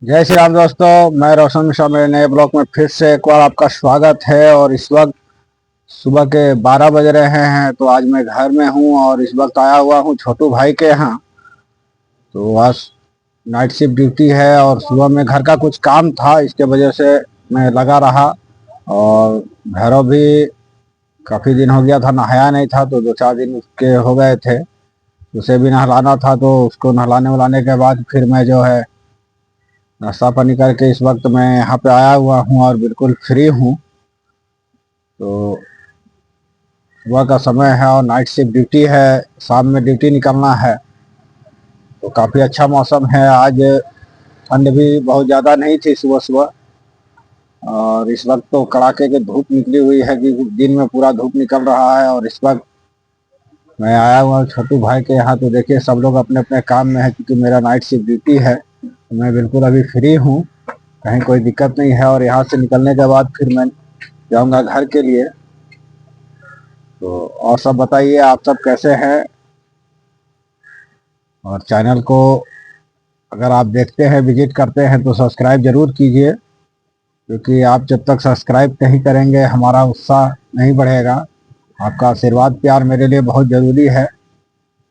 जय श्री राम दोस्तों, मैं रोशन मिश्रा मेरे नए ब्लॉग में फिर से एक बार आपका स्वागत है। और इस वक्त सुबह के 12 बज रहे हैं। तो आज मैं घर में हूं और इस वक्त आया हुआ हूं छोटू भाई के यहाँ। तो आज नाइट शिफ्ट ड्यूटी है और सुबह में घर का कुछ काम था, इसके वजह से मैं लगा रहा। और भैरव भी काफ़ी दिन हो गया था, नहाया नहीं था, तो 2-4 दिन उसके हो गए थे। उसे भी नहलाना था, तो उसको नहलाने वहलाने के बाद फिर मैं जो है नाश्ता पानी करके इस वक्त मैं यहाँ पे आया हुआ हूँ और बिल्कुल फ्री हूँ। तो सुबह का समय है और नाइट शिफ्ट ड्यूटी है, शाम में ड्यूटी निकलना है। तो काफ़ी अच्छा मौसम है आज। ठंड भी बहुत ज़्यादा नहीं थी सुबह सुबह। और इस वक्त तो कड़ाके की धूप निकली हुई है कि दिन में पूरा धूप निकल रहा है। और इस वक्त मैं आया हुआ हूँ छोटू भाई के यहाँ। तो देखिए सब लोग अपने अपने काम में है, क्योंकि मेरा नाइट शिफ्ट ड्यूटी है। तो मैं बिल्कुल अभी फ्री हूँ, कहीं कोई दिक्कत नहीं है। और यहाँ से निकलने के बाद फिर मैं जाऊंगा घर के लिए। तो और सब बताइए, आप सब कैसे हैं? और चैनल को अगर आप देखते हैं, विजिट करते हैं, तो सब्सक्राइब जरूर कीजिए, क्योंकि आप जब तक सब्सक्राइब नहीं करेंगे हमारा उत्साह नहीं बढ़ेगा। आपका आशीर्वाद प्यार मेरे लिए बहुत ज़रूरी है।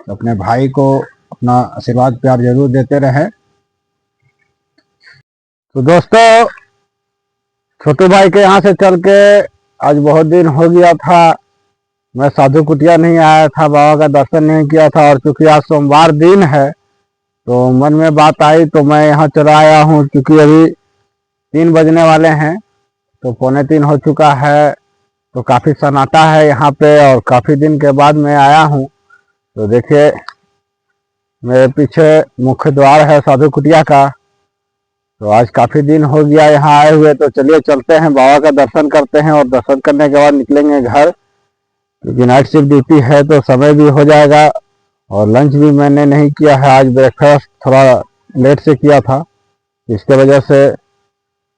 तो अपने भाई को अपना आशीर्वाद प्यार जरूर देते रहें। तो दोस्तों, छोटू भाई के यहाँ से चल के आज बहुत दिन हो गया था, मैं साधु कुटिया नहीं आया था, बाबा का दर्शन नहीं किया था। और चूंकि आज सोमवार दिन है, तो मन में बात आई तो मैं यहाँ चला आया हूँ। क्योंकि अभी 3 बजने वाले हैं, तो 2:45 हो चुका है। तो काफ़ी सन्नाटा है यहाँ पे और काफ़ी दिन के बाद मैं आया हूँ। तो देखिए मेरे पीछे मुख्य द्वार है साधु कुटिया का। तो आज काफ़ी दिन हो गया यहाँ आए हुए, तो चलिए चलते हैं, बाबा का दर्शन करते हैं और दर्शन करने के बाद निकलेंगे घर। क्योंकि नाइट शिफ्ट ड्यूटी है तो समय भी हो जाएगा। और लंच भी मैंने नहीं किया है, आज ब्रेकफास्ट थोड़ा लेट से किया था। इसके वजह से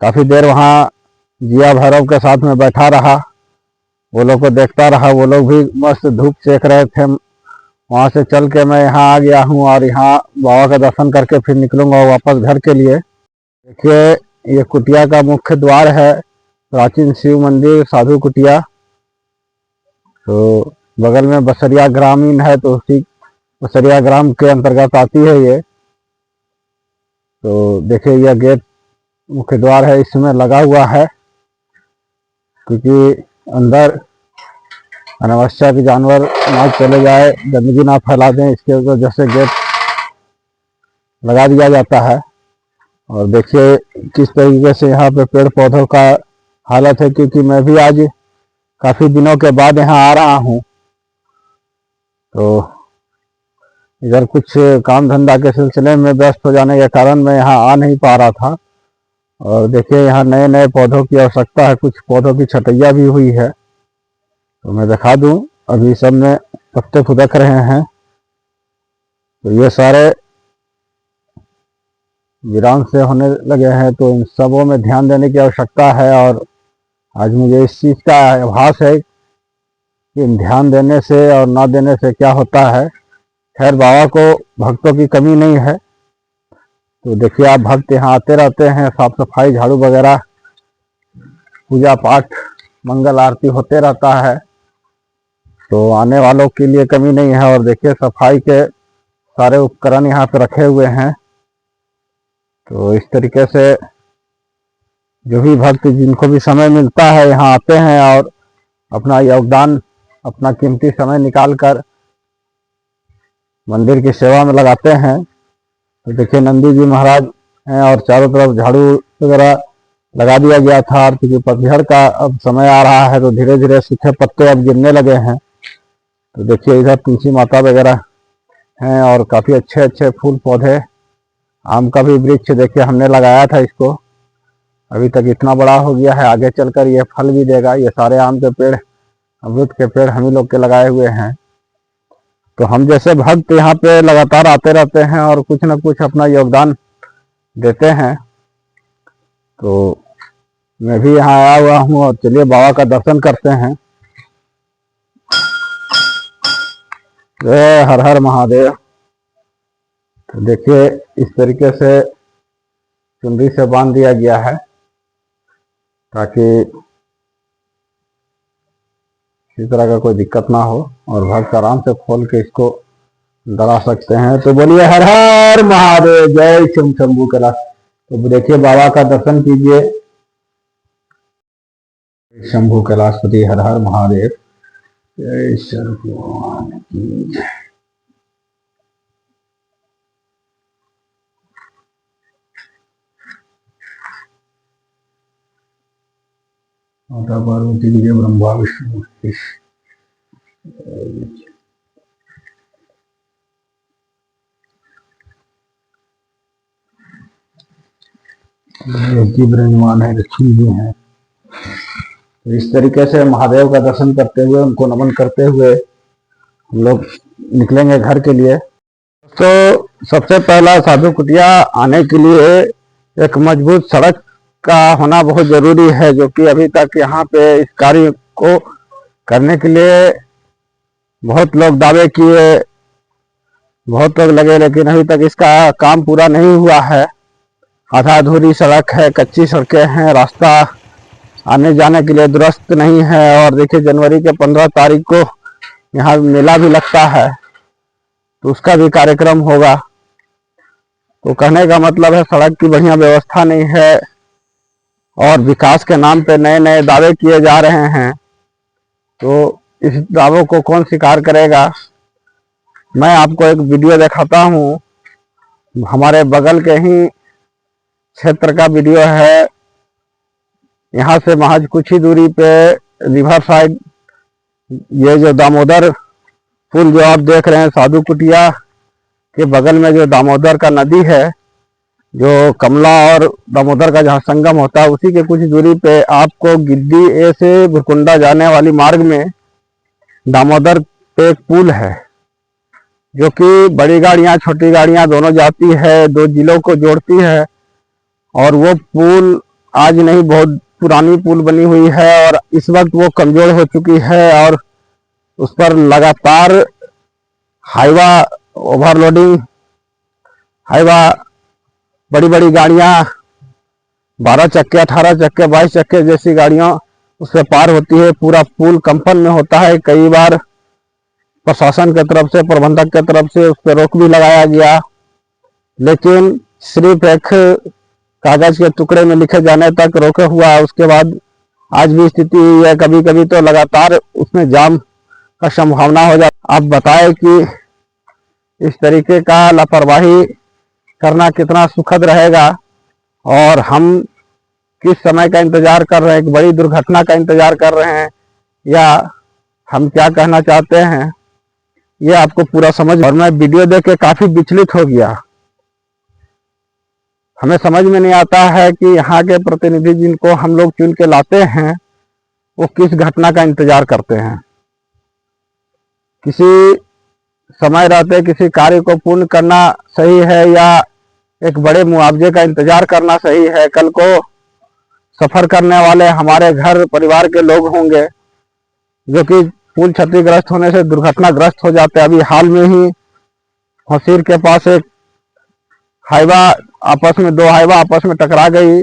काफ़ी देर वहाँ जिया भैरव के साथ में बैठा रहा, वो लोग को देखता रहा। वो लोग भी मस्त धूप सेक रहे थे। वहाँ से चल के मैं यहाँ आ गया हूँ और यहाँ बाबा का दर्शन करके फिर निकलूँगा वापस घर के लिए। देखिए ये कुटिया का मुख्य द्वार है, प्राचीन शिव मंदिर साधु कुटिया। तो बगल में बसरिया ग्रामीण है, तो उसी बसरिया ग्राम के अंतर्गत आती है ये। तो देखिए यह गेट मुख्य द्वार है, इसमें लगा हुआ है, क्योंकि अंदर अनावश्यक जानवर ना चले जाए, गंदगी ना फैला दें, इसके वजह से गेट लगा दिया जाता है। और देखिए किस तरीके से यहाँ पे पेड़ पौधों का हालत है, क्योंकि मैं भी आज काफ़ी दिनों के बाद यहाँ आ रहा हूँ। तो इधर कुछ काम धंधा के सिलसिले में व्यस्त हो जाने के कारण मैं यहाँ आ नहीं पा रहा था। और देखिए यहाँ नए नए पौधों की आवश्यकता है, कुछ पौधों की छटैया भी हुई है। तो मैं दिखा दूं, अभी सब में पत्ते फुदक रहे हैं। तो ये सारे वीरान से होने लगे हैं, तो इन सबों में ध्यान देने की आवश्यकता है। और आज मुझे इस चीज़ का आभास है कि ध्यान देने से और ना देने से क्या होता है। खैर बाबा को भक्तों की कमी नहीं है। तो देखिए आप भक्त यहाँ आते रहते हैं, साफ सफाई झाड़ू वगैरह, पूजा पाठ मंगल आरती होते रहता है। तो आने वालों के लिए कमी नहीं है। और देखिए सफाई के सारे उपकरण यहाँ पे रखे हुए हैं। तो इस तरीके से जो भी भक्त जिनको भी समय मिलता है यहाँ आते हैं और अपना योगदान, अपना कीमती समय निकाल कर मंदिर की सेवा में लगाते हैं। तो देखिए नंदी जी महाराज हैं और चारों तरफ झाड़ू वगैरह लगा दिया गया था। और क्योंकि पतझड़ का अब समय आ रहा है, तो धीरे धीरे सूखे पत्ते अब गिरने लगे हैं। तो देखिए इधर तुलसी माता वगैरह हैं और काफ़ी अच्छे अच्छे फूल पौधे। आम का भी वृक्ष देखिए हमने लगाया था इसको, अभी तक इतना बड़ा हो गया है, आगे चलकर ये फल भी देगा। ये सारे आम के पेड़, अमरूद के पेड़ हम ही लोग के लगाए हुए हैं। तो हम जैसे भक्त यहाँ पे लगातार आते रहते हैं और कुछ न कुछ अपना योगदान देते हैं। तो मैं भी यहाँ आया हुआ हूँ और चलिए बाबा का दर्शन करते हैं। जय हर हर महादेव। तो देखिए इस तरीके से चुनरी से बांध दिया गया है ताकि किसी तरह का कोई दिक्कत ना हो और भक्त आराम से खोल के इसको डरा सकते हैं। तो बोलिए हर हर महादेव, जय शिव शंभू कैलाश। तो देखिए बाबा का दर्शन कीजिए। शंभू कैलाशपति हर हर महादेव, जय शंभू भगवान की जय। माता पार्वती की जय, ब्रह्मा विष्णु महेश। ब्रह्मवान है, लक्ष्मी जी हैं। तो इस तरीके से महादेव का दर्शन करते हुए, उनको नमन करते हुए हम लोग निकलेंगे घर के लिए। तो सबसे पहला साधु कुटिया आने के लिए एक मजबूत सड़क का होना बहुत जरूरी है, जो कि अभी तक यहाँ पे इस कार्य को करने के लिए बहुत लोग दावे किए, बहुत लोग लगे, लेकिन अभी तक इसका काम पूरा नहीं हुआ है। आधा अधूरी सड़क है, कच्ची सड़कें हैं, रास्ता आने जाने के लिए दुरुस्त नहीं है। और देखिए जनवरी के 15 तारीख को यहाँ मेला भी लगता है, तो उसका भी कार्यक्रम होगा। तो कहने का मतलब है सड़क की बढ़िया व्यवस्था नहीं है और विकास के नाम पे नए नए दावे किए जा रहे हैं। तो इस दावों को कौन स्वीकार करेगा। मैं आपको एक वीडियो दिखाता हूँ, हमारे बगल के ही क्षेत्र का वीडियो है। यहाँ से महज कुछ ही दूरी पे रिवर साइड, ये जो दामोदर पुल जो आप देख रहे हैं, साधु कुटिया के बगल में जो दामोदर का नदी है, जो कमला और दामोदर का जहाँ संगम होता है, उसी के कुछ दूरी पे आपको गिद्दी ए से भुरकुंडा जाने वाली मार्ग में दामोदर पे एक पुल है, जो कि बड़ी गाड़ियाँ छोटी गाड़ियाँ दोनों जाती है, 2 जिलों को जोड़ती है। और वो पुल आज नहीं, बहुत पुरानी पुल बनी हुई है और इस वक्त वो कमजोर हो चुकी है और उस पर लगातार हाईवा ओवरलोडिंग, हाईवा बड़ी बड़ी गाड़ियां 12 चक्के, 18 चक्के, 22 चक्के जैसी गाड़ियां उससे पार होती है। पूरा पुल कंपन में होता है। कई बार प्रशासन की तरफ से, प्रबंधक की तरफ से उस पर रोक भी लगाया गया, लेकिन सिर्फ एक कागज के टुकड़े में लिखे जाने तक रोके हुआ। उसके बाद आज भी स्थिति है, कभी कभी तो लगातार उसमें जाम का संभावना हो जाता। आप बताएं कि इस तरीके का लापरवाही करना कितना सुखद रहेगा और हम किस समय का इंतजार कर रहे हैं, एक बड़ी दुर्घटना का इंतजार कर रहे हैं, या हम क्या कहना चाहते हैं, ये आपको पूरा समझ। और मैं वीडियो देख के काफी विचलित हो गया। हमें समझ में नहीं आता है कि यहाँ के प्रतिनिधि जिनको हम लोग चुन के लाते हैं, वो किस घटना का इंतजार करते हैं। किसी समय रहते किसी कार्य को पूर्ण करना सही है या एक बड़े मुआवजे का इंतजार करना सही है। कल को सफर करने वाले हमारे घर परिवार के लोग होंगे जो कि पुल क्षतिग्रस्त होने से दुर्घटनाग्रस्त हो जाते हैं। अभी हाल में ही हसीर के पास एक हाईवा आपस में, 2 हाईवा आपस में टकरा गई,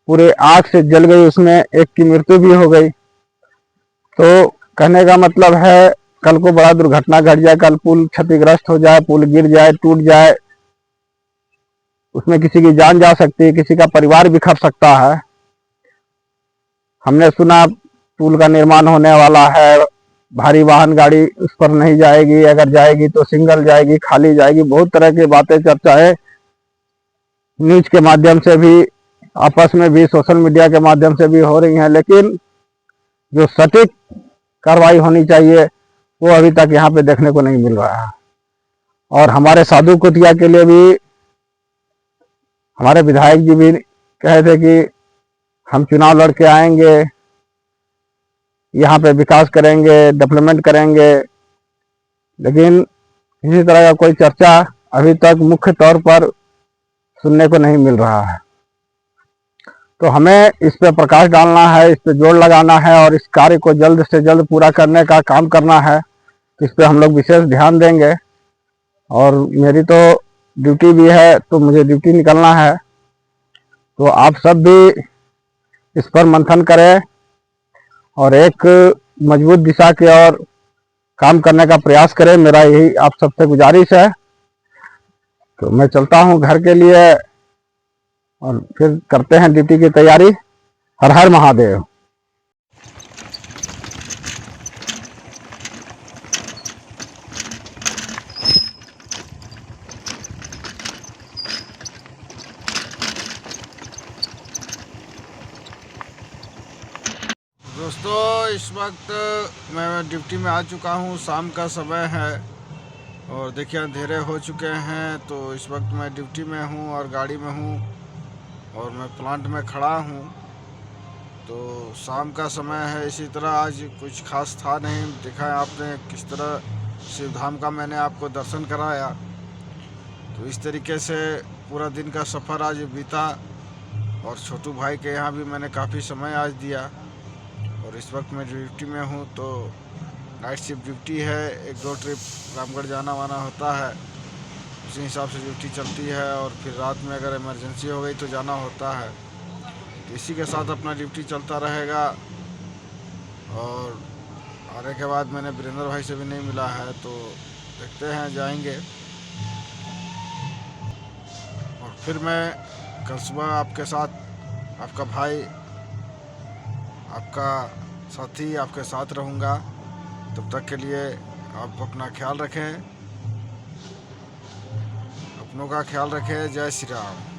पूरे आग से जल गई, उसमें एक की मृत्यु भी हो गई। तो कहने का मतलब है कल को बड़ा दुर्घटना घट जाए, कल पुल क्षतिग्रस्त हो जाए, पुल गिर जाए, टूट जाए, उसमें किसी की जान जा सकती है, किसी का परिवार बिखर सकता है। हमने सुना पुल का निर्माण होने वाला है, भारी वाहन गाड़ी उस पर नहीं जाएगी, अगर जाएगी तो सिंगल जाएगी, खाली जाएगी। बहुत तरह की बातें, चर्चाएं न्यूज के माध्यम से भी, आपस में भी, सोशल मीडिया के माध्यम से भी हो रही हैं, लेकिन जो सटीक कार्रवाई होनी चाहिए वो अभी तक यहाँ पे देखने को नहीं मिल रहा है। और हमारे साधु कुटिया के लिए भी हमारे विधायक जी भी कहे थे कि हम चुनाव लड़के आएंगे, यहाँ पे विकास करेंगे, डेवलपमेंट करेंगे, लेकिन किसी तरह का कोई चर्चा अभी तक मुख्य तौर पर सुनने को नहीं मिल रहा है। तो हमें इस पे प्रकाश डालना है, इस पे जोर लगाना है और इस कार्य को जल्द से जल्द पूरा करने का काम करना है। इस पे हम लोग विशेष ध्यान देंगे और मेरी तो ड्यूटी भी है, तो मुझे ड्यूटी निकलना है। तो आप सब भी इस पर मंथन करें और एक मजबूत दिशा की ओर काम करने का प्रयास करें। मेरा यही आप सबसे गुजारिश है। तो मैं चलता हूं घर के लिए और फिर करते हैं ड्यूटी की तैयारी। हर हर महादेव। दोस्तों, इस वक्त मैं ड्यूटी में आ चुका हूँ। शाम का समय है और देखिए अंधेरे हो चुके हैं। तो इस वक्त मैं ड्यूटी में हूँ और गाड़ी में हूँ और मैं प्लांट में खड़ा हूँ। तो शाम का समय है। इसी तरह आज कुछ खास था नहीं। देखा है आपने किस तरह शिव धाम का मैंने आपको दर्शन कराया। तो इस तरीके से पूरा दिन का सफ़र आज बीता और छोटू भाई के यहाँ भी मैंने काफ़ी समय आज दिया। और इस वक्त मैं ड्यूटी में हूँ। तो नाइट शिफ्ट ड्यूटी है। 1-2 ट्रिप रामगढ़ जाना वाना होता है, उसी हिसाब से ड्यूटी चलती है। और फिर रात में अगर इमरजेंसी हो गई तो जाना होता है। तो इसी के साथ अपना ड्यूटी चलता रहेगा। और आने के बाद मैंने वीरेंद्र भाई से भी नहीं मिला है, तो देखते हैं जाएंगे। और फिर मैं कल सुबह आपके साथ, आपका भाई, आपका साथी आपके साथ रहूँगा। तब तक के लिए आप अपना ख्याल रखें, अपनों का ख्याल रखें। जय श्री राम।